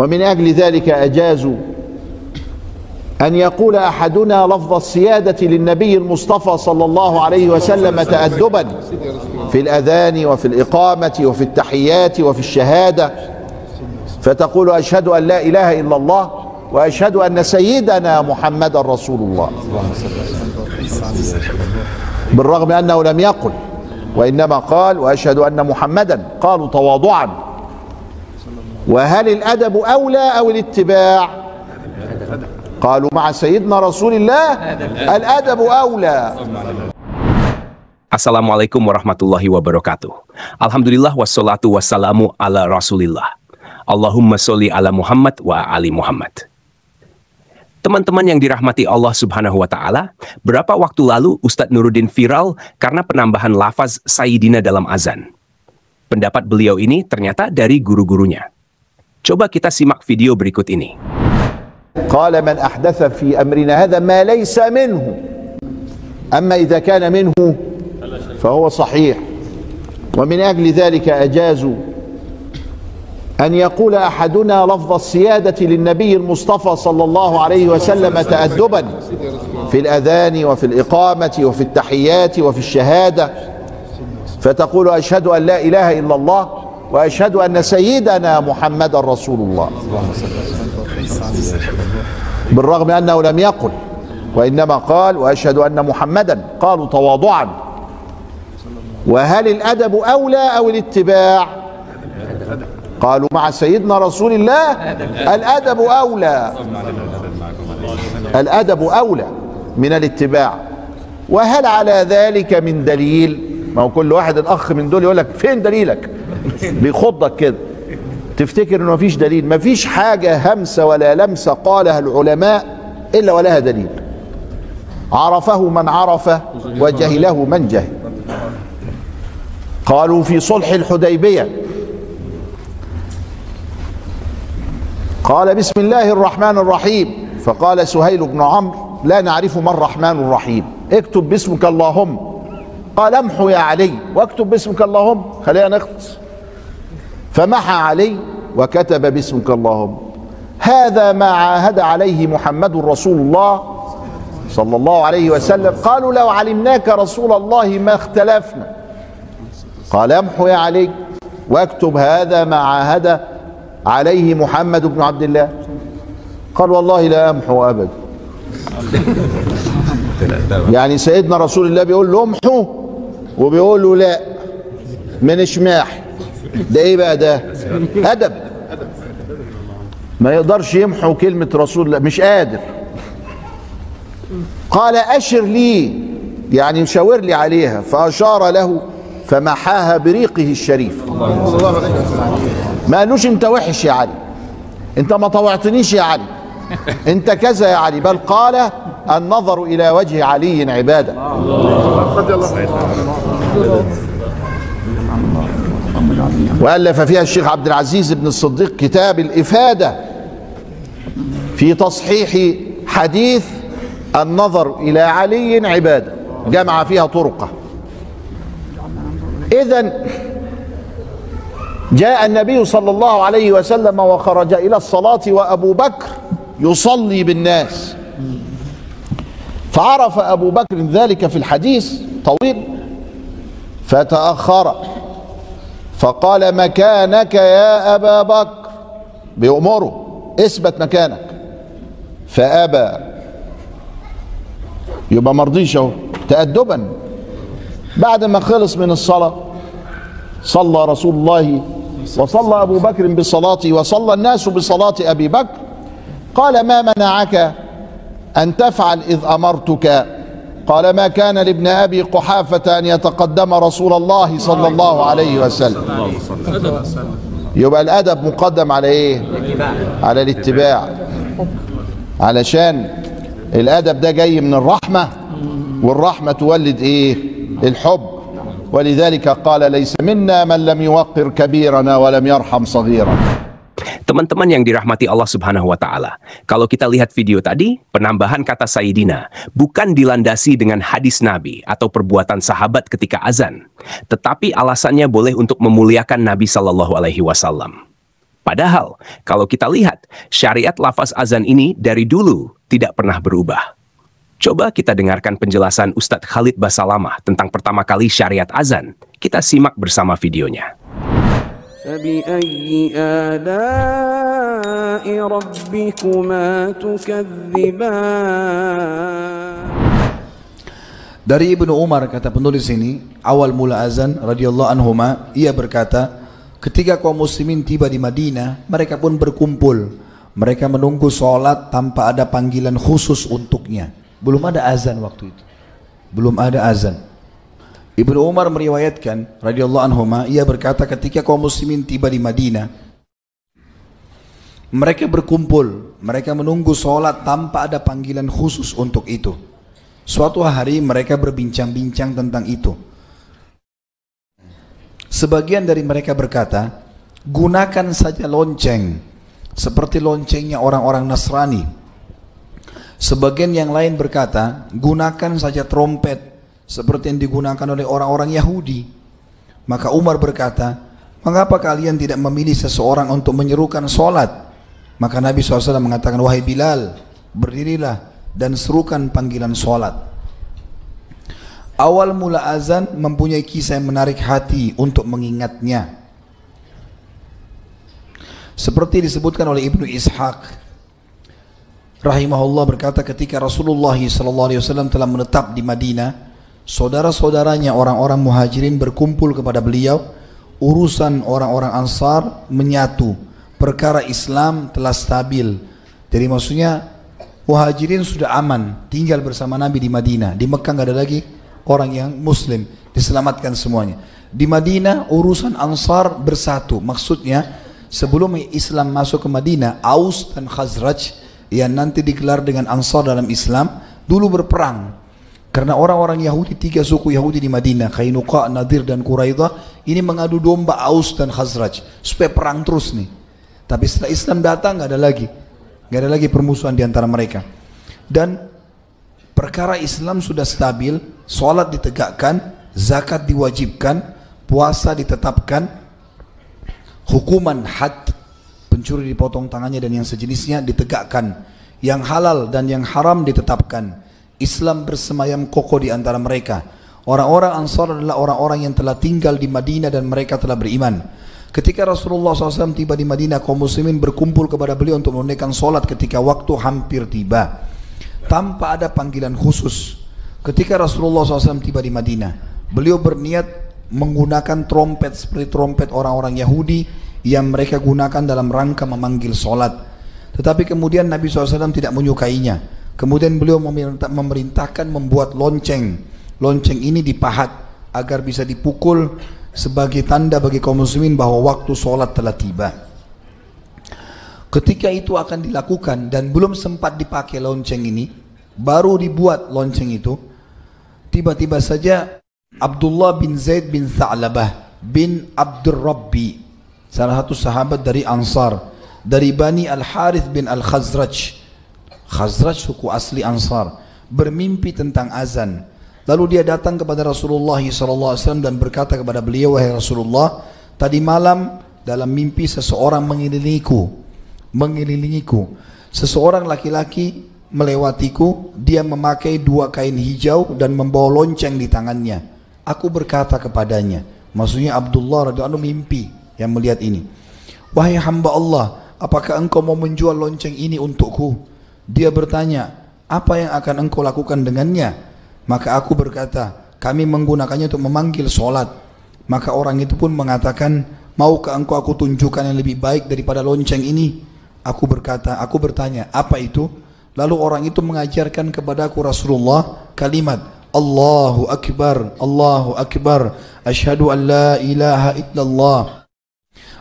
ومن أجل ذلك أجازوا أن يقول أحدنا لفظ السيادة للنبي المصطفى صلى الله عليه وسلم تأدبا في الأذان وفي الإقامة وفي التحيات وفي الشهادة، فتقول أشهد أن لا إله إلا الله وأشهد أن سيدنا محمد رسول الله، بالرغم أنه لم يقل، وإنما قال وأشهد أن محمدا، قالوا تواضعا. وهل الأدب أولى أو الاتباع؟ قالوا مع سيدنا رسول الله الأدب أولى. Assalamualaikum warahmatullahi wabarakatuh. Alhamdulillah wassalatu wassalamu ala rasulillah. Allahumma sholli ala Muhammad wa ali Muhammad. Teman-teman yang dirahmati Allah subhanahu wa ta'ala, berapa waktu lalu Ustadz Nuruddin viral karena penambahan lafaz Sayyidina dalam azan. Pendapat beliau ini ternyata dari guru-gurunya. Coba kita simak video berikut ini. قال من أحدث في أمرنا هذا ما ليس منه، أما إذا كان منه فهو صحيح. ومن أجل ذلك أجازوا أن يقول أحدنا لفظ السيادة للنبي المصطفى صلى الله عليه وسلم تأدبا في الأذان وفي الإقامة وفي التحيات وفي الشهادة، فتقول أشهد أن لا إله إلا الله وأشهد أن سيدنا محمد رسول الله، بالرغم أنه لم يقل، وإنما قال وأشهد أن محمدا، قالوا تواضعا. وهل الأدب أولى أو الاتباع؟ قالوا مع سيدنا رسول الله الأدب أولى. الأدب أولى من الاتباع. وهل على ذلك من دليل؟ ما هو كل واحد الأخ من دول يقول لك فين دليلك؟ بيخضك كده، تفتكر انه مفيش دليل. مفيش حاجة همسة ولا لمسة قالها العلماء إلا ولها دليل، عرفه من عرف وجهله من جهل. قالوا في صلح الحديبية قال بسم الله الرحمن الرحيم، فقال سهيل بن عمرو لا نعرف ما الرحمن الرحيم، اكتب باسمك اللهم. قال امحو يا علي واكتب باسمك اللهم، خلينا نخلص. فمحى علي وكتب باسمك اللهم. هذا ما عاهد عليه محمد رسول الله صلى الله عليه وسلم. قالوا لو علمناك رسول الله ما اختلفنا. قال امحو يا علي واكتب هذا ما عاهد عليه محمد بن عبد الله. قال والله لا امحو ابدا. يعني سيدنا رسول الله بيقول له امحو وبيقول له لا من اشماح. ده ايه بقى؟ ده ادب. ما يقدرش يمحو كلمة رسول الله، مش قادر. قال اشر لي، يعني مشاور لي عليها، فاشار له فمحاها بريقه الشريف. ما قالوش انت وحش يا علي، انت ما طوعتنيش يا علي، انت كذا يا علي، بل قال النظر الى وجه علي عباده. وألف فيها الشيخ عبد العزيز بن الصديق كتاب الإفادة في تصحيح حديث النظر إلى علي عبادة، جمع فيها طرقه. إذن جاء النبي صلى الله عليه وسلم وخرج إلى الصلاة وأبو بكر يصلي بالناس، فعرف أبو بكر ذلك في الحديث طويل فتأخر، فقال مكانك يا أبا بكر، بيأمره اثبت مكانك، فأبى. يبقى مرضيش اهو تأدبا. بعد ما خلص من الصلاة صلى رسول الله وصلى أبو بكر بصلاته وصلى الناس بصلاة أبي بكر. قال ما منعك أن تفعل إذ أمرتك؟ قال ما كان لابن أبي قحافة أن يتقدم رسول الله صلى الله عليه وسلم. يبقى الأدب مقدم على إيه؟ على الاتباع، علشان الأدب ده جاي من الرحمة، والرحمة تولد إيه؟ الحب. ولذلك قال ليس منا من لم يوقر كبيرنا ولم يرحم صغيرنا. Teman-teman yang dirahmati Allah subhanahu wa ta'ala, kalau kita lihat video tadi, penambahan kata Sayyidina bukan dilandasi dengan hadis Nabi atau perbuatan sahabat ketika azan, tetapi alasannya boleh untuk memuliakan Nabi Sallallahu Alaihi Wasallam. Padahal, kalau kita lihat, syariat lafaz azan ini dari dulu tidak pernah berubah. Coba kita dengarkan penjelasan Ustadz Khalid Basalamah tentang pertama kali syariat azan. Kita simak bersama videonya. فبأي آلاء ربكما تكذبان. Dari Ibnu Umar, kata penulis ini, awal mula azan radhiyallahu anhuma, ia berkata, ketika kaum muslimin tiba di Madinah, mereka pun berkumpul. Mereka menunggu sholat tanpa ada panggilan khusus untuknya. Belum ada azan waktu itu. Belum ada azan. Ibnu Umar meriwayatkan radhiyallahu anhuma, ia berkata ketika kaum muslimin tiba di Madinah, mereka berkumpul, mereka menunggu sholat tanpa ada panggilan khusus untuk itu. Suatu hari mereka berbincang-bincang tentang itu. Sebagian dari mereka berkata, gunakan saja lonceng seperti loncengnya orang-orang Nasrani. Sebagian yang lain berkata, gunakan saja trompet seperti yang digunakan oleh orang-orang Yahudi. Maka Umar berkata, mengapa kalian tidak memilih seseorang untuk menyerukan sholat? Maka Nabi SAW mengatakan, wahai Bilal, berdirilah dan serukan panggilan sholat. Awal mula azan mempunyai kisah yang menarik hati untuk mengingatnya. Seperti disebutkan oleh Ibnu Ishaq rahimahullah berkata, ketika Rasulullah SAW telah menetap di Madinah, saudara-saudaranya orang-orang muhajirin berkumpul kepada beliau. Urusan orang-orang Ansar menyatu, perkara Islam telah stabil. Jadi maksudnya muhajirin sudah aman, tinggal bersama Nabi di Madinah. Di Mekah nggak ada lagi orang yang muslim, diselamatkan semuanya. Di Madinah urusan Ansar bersatu. Maksudnya sebelum Islam masuk ke Madinah, Aus dan Khazraj yang nanti digelar dengan Ansar dalam Islam dulu berperang. Karena orang-orang Yahudi, 3 suku Yahudi di Madinah, Qainuqa, Nadir dan Quraidah, ini mengadu domba Aus dan Khazraj supaya perang terus nih. Tapi setelah Islam datang nggak ada lagi permusuhan di antara mereka. Dan perkara Islam sudah stabil, sholat ditegakkan, zakat diwajibkan, puasa ditetapkan, hukuman had, pencuri dipotong tangannya dan yang sejenisnya ditegakkan, yang halal dan yang haram ditetapkan. Islam bersemayam kokoh di antara mereka. Orang-orang Ansar adalah orang-orang yang telah tinggal di Madinah dan mereka telah beriman. Ketika Rasulullah SAW tiba di Madinah, kaum muslimin berkumpul kepada beliau untuk menunaikan sholat ketika waktu hampir tiba, tanpa ada panggilan khusus. Ketika Rasulullah SAW tiba di Madinah, beliau berniat menggunakan trompet seperti trompet orang-orang Yahudi yang mereka gunakan dalam rangka memanggil sholat. Tetapi kemudian Nabi SAW tidak menyukainya. Kemudian beliau memerintahkan membuat lonceng. Lonceng ini dipahat agar bisa dipukul sebagai tanda bagi kaum muslimin bahwa waktu sholat telah tiba. Ketika itu akan dilakukan dan belum sempat dipakai lonceng ini, baru dibuat lonceng itu, tiba-tiba saja Abdullah bin Zaid bin Tha'labah bin Abdur Rabbi, salah satu sahabat dari Ansar, dari Bani Al-Harith bin Al-Khazraj, Khazraj suku asli Ansar, bermimpi tentang azan. Lalu dia datang kepada Rasulullah SAW dan berkata kepada beliau, wahai Rasulullah, tadi malam dalam mimpi seseorang mengelilingiku. Seseorang laki-laki melewatiku, dia memakai 2 kain hijau dan membawa lonceng di tangannya. Aku berkata kepadanya, maksudnya Abdullah radhiyallahu anhu mimpi yang melihat ini, wahai hamba Allah, apakah engkau mau menjual lonceng ini untukku? Dia bertanya, apa yang akan engkau lakukan dengannya? Maka aku berkata, kami menggunakannya untuk memanggil sholat. Maka orang itu pun mengatakan, maukah engkau aku tunjukkan yang lebih baik daripada lonceng ini? Aku bertanya, apa itu? Lalu orang itu mengajarkan kepadaku Rasulullah kalimat, Allahu Akbar, Allahu Akbar, Ashhadu an la ilaha illallah,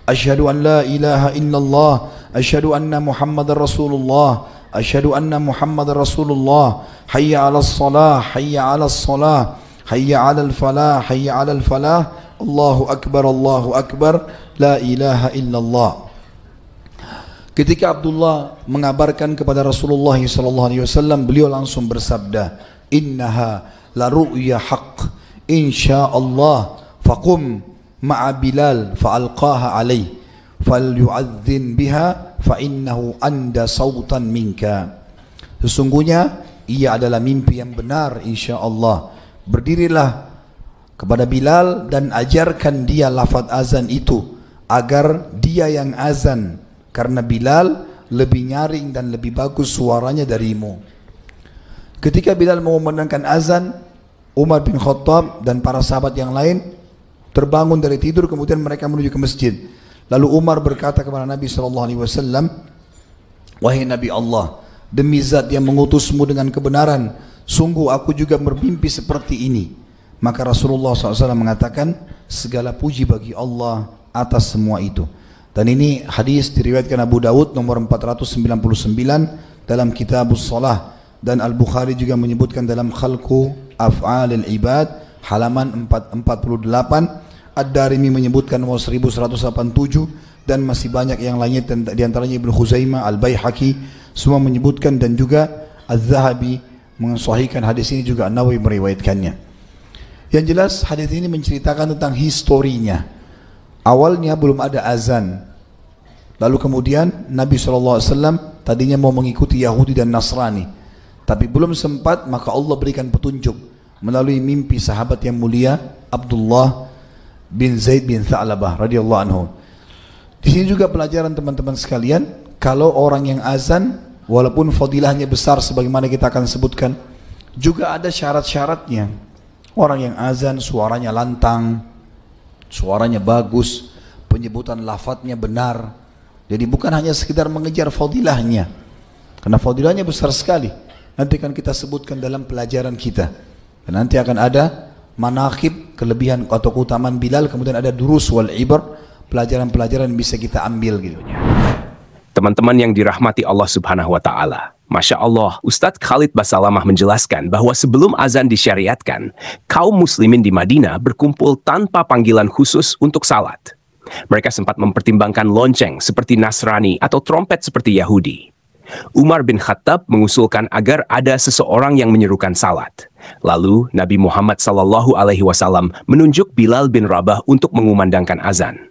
Ashhadu an la ilaha illallah, Ashhadu anna Muhammadar Rasulullah, Asyhadu anna Muhammad Rasulullah, hayya 'alas salah, hayya 'alas salah, hayya 'alal falah, hayya 'alal falah, Allahu akbar, la ilaha illallah. Ketika Abdullah mengabarkan kepada Rasulullah SAW, beliau langsung bersabda, innaha la ru'ya haqq, insyaallah faqum ma'a Bilal fa'alqaha alaih. falyu'adzin biha fa innahu anda sautan minka. Sesungguhnya ia adalah mimpi yang benar insyaallah. Berdirilah kepada Bilal dan ajarkan dia lafaz azan itu agar dia yang azan, karena Bilal lebih nyaring dan lebih bagus suaranya darimu. Ketika Bilal mengumandangkan azan, Umar bin Khattab dan para sahabat yang lain terbangun dari tidur, kemudian mereka menuju ke masjid. Lalu Umar berkata kepada Nabi SAW, wahai Nabi Allah, demi zat yang mengutusmu dengan kebenaran, sungguh aku juga bermimpi seperti ini. Maka Rasulullah SAW mengatakan, segala puji bagi Allah atas semua itu. Dan ini hadis diriwayatkan Abu Dawud nomor 499 dalam Kitabus Shalah, dan Al-Bukhari juga menyebutkan dalam Khalqu Af'alil Ibad halaman 448. Ad-Darimi menyebutkan nomor 1187, dan masih banyak yang lainnya, di antaranya Ibnu Khuzaimah, Al-Baihaqi semua menyebutkan, dan juga Az-Zahabi mensahihkan hadis ini, juga An-Nawawi meriwayatkannya. Yang jelas hadis ini menceritakan tentang historinya. Awalnya belum ada azan. Lalu kemudian Nabi SAW tadinya mau mengikuti Yahudi dan Nasrani, tapi belum sempat, maka Allah berikan petunjuk melalui mimpi sahabat yang mulia Abdullah bin Zaid bin Tha'labah radhiyallahu anhu. Di sini juga pelajaran teman-teman sekalian, kalau orang yang azan walaupun fadilahnya besar sebagaimana kita akan sebutkan, juga ada syarat-syaratnya. Orang yang azan suaranya lantang, suaranya bagus, penyebutan lafadznya benar. Jadi bukan hanya sekedar mengejar fadilahnya, karena fadilahnya besar sekali. Nanti akan kita sebutkan dalam pelajaran kita. Dan nanti akan ada manaqib, kelebihan atau keutamaan Bilal, kemudian ada durus wal ibar, pelajaran-pelajaran yang bisa kita ambil gitu. Teman-teman yang dirahmati Allah Subhanahu wa Ta'ala, Masya Allah, Ustadz Khalid Basalamah menjelaskan bahwa sebelum azan disyariatkan, kaum muslimin di Madinah berkumpul tanpa panggilan khusus untuk salat. Mereka sempat mempertimbangkan lonceng seperti Nasrani atau trompet seperti Yahudi. Umar bin Khattab mengusulkan agar ada seseorang yang menyerukan salat. Lalu Nabi Muhammad SAW menunjuk Bilal bin Rabah untuk mengumandangkan azan.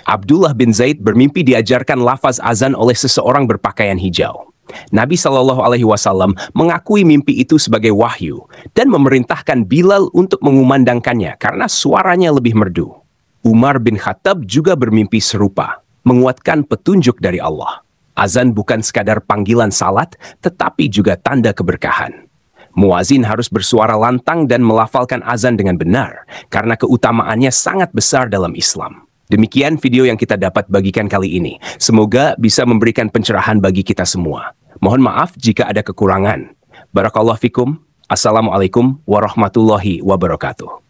Abdullah bin Zaid bermimpi diajarkan lafaz azan oleh seseorang berpakaian hijau. Nabi SAW mengakui mimpi itu sebagai wahyu dan memerintahkan Bilal untuk mengumandangkannya karena suaranya lebih merdu. Umar bin Khattab juga bermimpi serupa, menguatkan petunjuk dari Allah. Azan bukan sekadar panggilan salat, tetapi juga tanda keberkahan. Muazin harus bersuara lantang dan melafalkan azan dengan benar, karena keutamaannya sangat besar dalam Islam. Demikian video yang kita dapat bagikan kali ini. Semoga bisa memberikan pencerahan bagi kita semua. Mohon maaf jika ada kekurangan. Barakallahu fikum. Assalamualaikum warahmatullahi wabarakatuh.